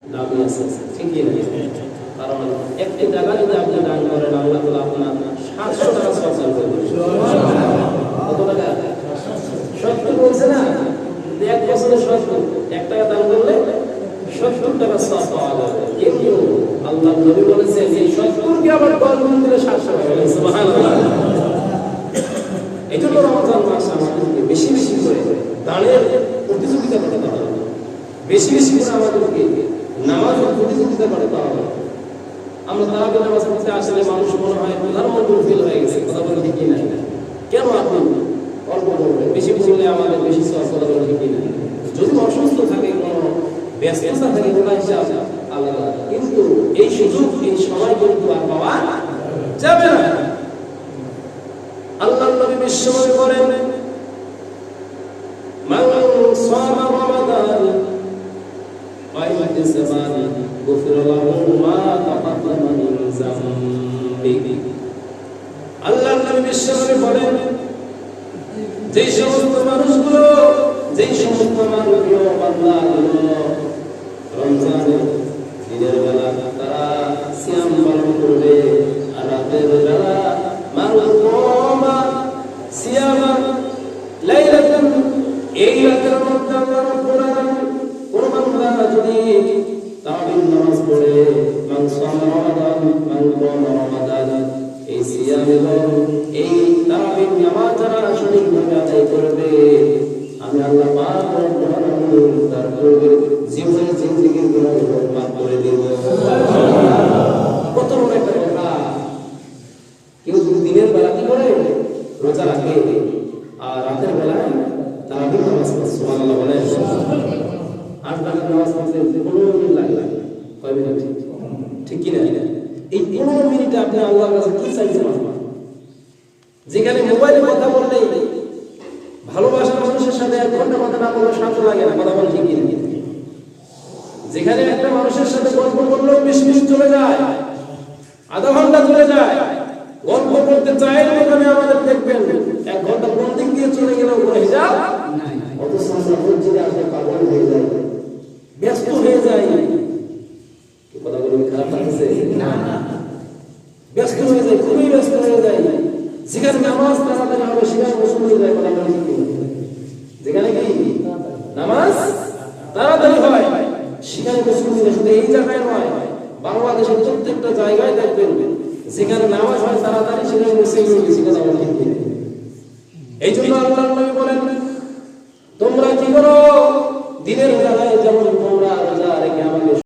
দাবি আছে, ঠিকই না? কারণ একটি টাকা যদি আপনি দান করেন, আল্লাহ তাআলা আপনার 700 টাকা সওয়াব করবেন। কত টাকা? 70 বলছে না, এক বছরে 70, 1 টাকা দান করলে 70 টাকা সওয়াব পাওয়া যাবে। কিন্তু আল্লাহ নবী বলেছেন যে 70 কে আবার 10 গুণ দিলে 700 হবে। সুবহানাল্লাহ। এই জন্য রমজান মাস আমাদেরকে বেশি বেশি করে দানের প্রতিযোগিতা করতে হবে, বেশি বেশি করে আমাদেরকে নামাজের প্রতিযোগিতা করতে হবে। আমরা তারাবির নামাজ পড়তে আসলে মানুষ মনে হয় প্রধানমন্ত্রী ফেল হয়ে গেছে, কথা বলে ঠিকই না? কেন আপনি অল্প করবেন? বেশি বললে আমাদের বেশি সওয়াব, কথা বলে ঠিকই না? যদি অসুস্থ থাকে, কোনো ব্যস্ততা থাকে, ওটা হিসাব আলাদা, কিন্তু এই সুযোগ এই সময় কিন্তু আর পাওয়া যাবে না। আল্লাহর নবী বিশ্বনবী বলেন, মান সামা রমাদান ওয়া ইহতিসাবান গুফিরা লাহু মা তাকাদ্দামা মিন যামবি। আল্লাহর নবী বিশ্বনবী বলেন, যেই সমস্ত মানুষগুলো বান্দাগুলো রমজানের দিনের বেলা তারা সিয়াম পালন করবে, আর রাতের বেলা এই রাতের মধ্যে আল্লাহ রাব্বুল আলামিন কোন বান্দা যদি তারাবির নামাজ পড়ে, মান সামা রমাদান মান কামা রমাদান, এই সিয়াম এবং এই তারাবির নামাজ যারা সঠিকভাবে আদায় করবে, আমি আল্লাহ পাক রব্বুল আলামিন তার জীবনের জিন্দেগির গুনাহগুলো মাফ করে দেব। কত বড় একটা কথা! কেউ যদি দিনের বেলা কি করে? রোজা রাখে, আর রাতের বেলায় তারাবির নামাজ পড়ে, সুবহানাল্লাহ বলে। আর তারাবির নামাজ পড়তে 15 মিনিট লাগে, কয় মিনিট? ঠিক কি না? এই 15 মিনিটে আপনি আল্লাহর কাছে কি চাইছেন? যেখানে মোবাইলে কথা বললেই ভালোবাসার মানুষের সাথে 1 ঘন্টা কথা না বললে শান্ত লাগে না, কথা বল ঠিক কি না? যেখানে একটা মানুষের সাথে গল্প করলেও 20 মিনিট চলে যায়, আধা ঘন্টা চলে যায়, গল্প করতে চাইলে ওখানে আমাদের দেখবেন 1 ঘন্টা কোন দিক দিয়ে চলে গেল কোনো হিসাব নাই। অথচ আমরা মসজিদে আসলে পাগল হয়ে যাই, ব্যস্ত হয়ে যাই। কি কথা বলুন, খারাপ লাগছে? না, ব্যস্ত হয়ে যাই, খুবই ব্যস্ত হয়ে যাই। যেখানে নামাজ তাড়াতাড়ি হবে সেখানে গোসল হয়ে যায়, কথা বলুন ঠিক। যেখানে কি নামাজ তাড়াতাড়ি হয় সেখানে গোসল হয়ে যায়। শুধু এই জায়গায় নয়, বাংলাদেশের প্রত্যেকটা জায়গায় দেখবেন যেখানে নামাজ হয় তাড়াতাড়ি সেখানে গোসল হয়ে গেছে, কথা বলুন ঠিক। এই জন্য আল্লাহর নবী